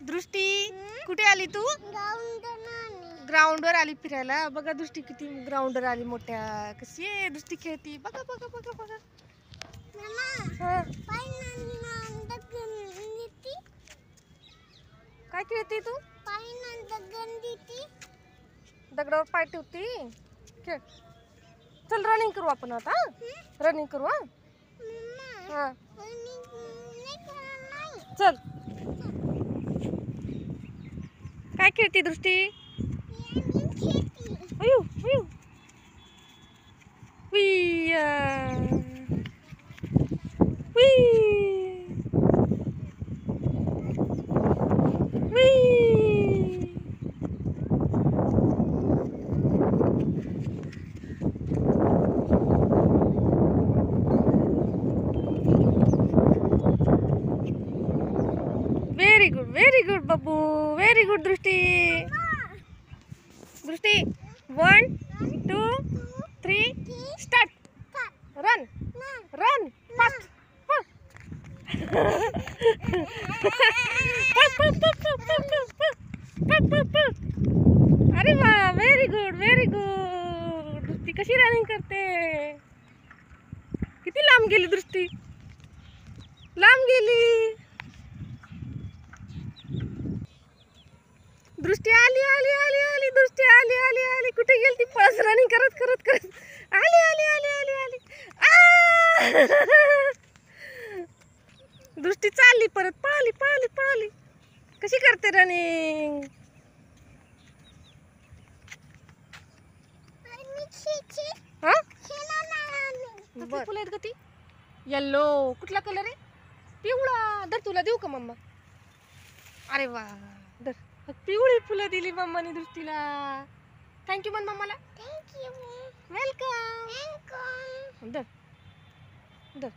दृष्टी कुठे आली तू? ग्राउंडवर आली फिरायला. बघा दृष्टी किती ग्राउंडवर आली मोठ्या. कशी आहे दृष्टी खेळती. बघा बघा बघा बघा. काय खेळते तू? दगडावर पाय ठेवती. खेळ. चल रनिंग करू आपण आता. रनिंग करू. हा चल. काय खेळते दृष्टी? अयो अयो. व्हेरी गुड बाबू. व्हेरी गुड दृष्टी. दृष्टी 1 2 3 स्टार्ट. Run run fast. अरे वा व्हेरी गुड व्हेरी गुड. दृष्टी कशी रनिंग करते. किती लांब गेली दृष्टी. लांब गेली. दृष्टी आली आली आली आली. दृष्टी आली आली आली. कुठे गेली ती? पळस रनिंग करत करत करत आली आली आली आली आली. दृष्टी चालली परत. पळाली पळाली पळाली. कशी करते रनिंग. फुल आहेत ग ती. येल्लो. कुठला कलर आहे? पिवळा. दर तुला देऊ का मम्मा? अरे वा दर. पिवळी फुलं दिली मम्माने दृष्टीला. थँक्यू म्हण मम्माला. वेलकम. दर दर.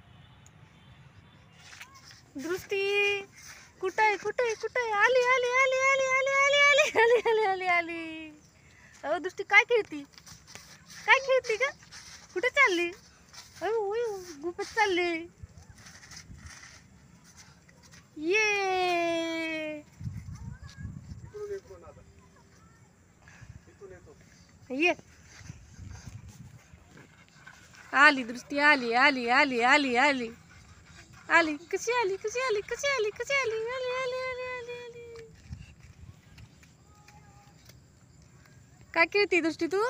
दृष्टी कुठे आहे कुठे आहे कुठे आहे? आली आली आली आली आली आली आली आली आली आली आली. अहो दृष्टी काय खेळती? काय खेळती का? कुठे चालली? अयो गुफेत चालली. ये ये आली दृष्टी. आली आली आली आली आली आली. कशी आली कशी आली कशी आली कशी आली. आली आली आली आली आली. काय खेळती दृष्टी तू?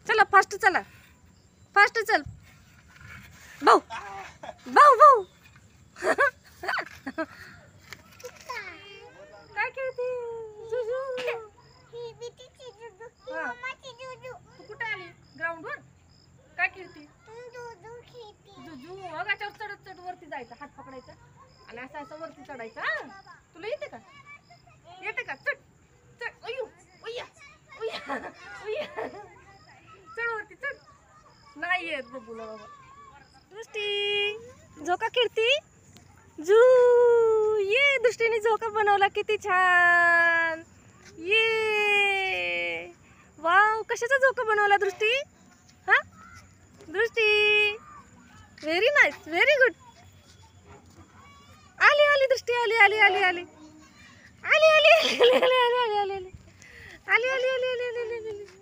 चला फास्ट चला. फास्ट चल. भाऊ भाऊ भाऊ. काय खेळते? जुजू. तू कुठे आली? ग्राउंडवर. काय खेळती? जुजू. अगाच्यावर चढत चढत वरती जायचं. हात पकडायचा आणि असं असं वरती चढायचं. तुला येते का? येते का? चढ चढ. अय्यो उय्या उय्या उय्या. चढ वरती चढ. नाही येत बघूला बाबा. दृष्टी झोका खेळती. जू. ये दृष्टीने झोका बनवला. किती छान. ये वाव. कशाचा झोका बनवला दृष्टी? हा दृष्टी. Very nice very good. आली आली दृष्टी. आली आली आली आली आली आली आली आली आली आली आली आली आली आली आली आली आली.